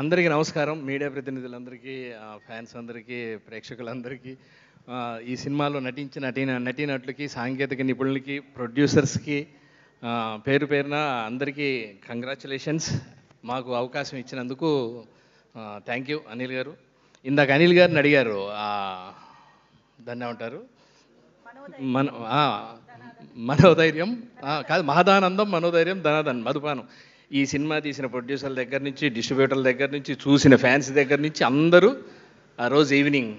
అందరికీ నమస్కారం. Media ప్రతినిధులందరికీ, fans అందరికీ, ప్రేక్షకులందరికీ, ఈ సినిమాలో నటించిన నటీనటులకి, సాంకేతిక నిపుణులకి, ప్రొడ్యూసర్స్కి పేరు పేరున అందరికీ కంగ్రాచులేషన్స్. మాకు అవకాశం ఇచ్చినందుకు థ్యాంక్ యూ అనిల్ గారు. ఇందాక అనిల్ గారిని అడిగారు, దాన్ని ఏమంటారు, మనోధైర్యం కాదు, మహదానందం, మనోధైర్యం, ధనాదన్, మధుపానం. ఈ సినిమా తీసిన ప్రొడ్యూసర్ల దగ్గర నుంచి, డిస్ట్రిబ్యూటర్ల దగ్గర నుంచి, చూసిన ఫ్యాన్స్ దగ్గర నుంచి అందరూ ఆ రోజు ఈవినింగ్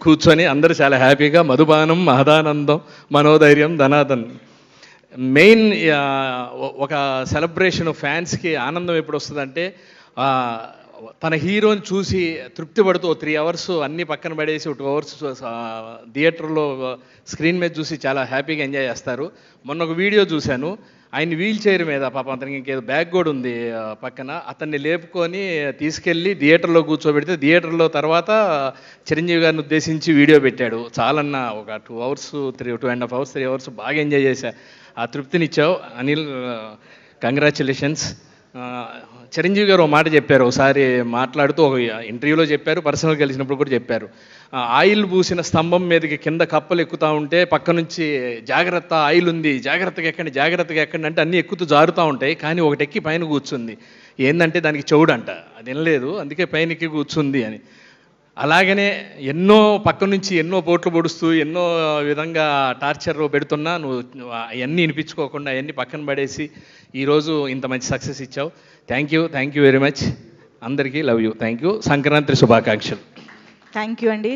కూర్చొని అందరూ చాలా హ్యాపీగా మధుపానం, మహదానందం, మనోధైర్యం, ధనాదన్. మెయిన్ ఒక సెలబ్రేషన్ ఫ్యాన్స్కి ఆనందం ఎప్పుడు వస్తుందంటే, తన హీరోని చూసి తృప్తి పడుతూ 3 అవర్స్ అన్నీ పక్కన పడేసి 2 అవర్స్ థియేటర్లో స్క్రీన్ మీద చూసి చాలా హ్యాపీగా ఎంజాయ్ చేస్తారు. మొన్న ఒక వీడియో చూశాను, ఆయన వీల్ చైర్ మీద, పాపం అతనికి ఇంకేదో బ్యాగ్ కూడా ఉంది పక్కన, అతన్ని లేపుకొని తీసుకెళ్ళి థియేటర్లో కూర్చోబెడితే థియేటర్లో తర్వాత చిరంజీవి గారిని ఉద్దేశించి వీడియో పెట్టాడు. చాలన్నా ఒక 2 అవర్స్ 2.5 అవర్స్ 3 అవర్స్ బాగా ఎంజాయ్ చేశా. ఆ తృప్తినిచ్చావు అనిల్, కంగ్రాచులేషన్స్. చిరంజీవి గారు ఒక మాట చెప్పారు, ఒకసారి మాట్లాడుతూ ఒక ఇంటర్వ్యూలో చెప్పారు, పర్సనల్గా కలిసినప్పుడు కూడా చెప్పారు. ఆయిల్ పూసిన స్తంభం మీదకి కింద కప్పలు ఎక్కుతూ ఉంటే పక్క నుంచి జాగ్రత్త, ఆయిల్ ఉంది, జాగ్రత్తగా ఎక్కండి అంటే అన్నీ ఎక్కుతూ జారుతూ ఉంటాయి, కానీ ఒకటి ఎక్కి పైన కూర్చుంది. ఏంటంటే దానికి చెవుడంట, అది వినలేదు, అందుకే పైన ఎక్కి కూర్చుంది అని. అలాగనే ఎన్నో పక్క నుంచి ఎన్నో పోట్లు పొడుస్తూ ఎన్నో విధంగా టార్చర్ పెడుతున్నా నువ్వు అవన్నీ వినిపించుకోకుండా అవన్నీ పక్కన పడేసి ఈరోజు ఇంత మంచి సక్సెస్ ఇచ్చావు. Thank you very much. అందరికీ love you, thank you. Sankranti శుభాకాంక్షలు. థ్యాంక్ యూ అండి.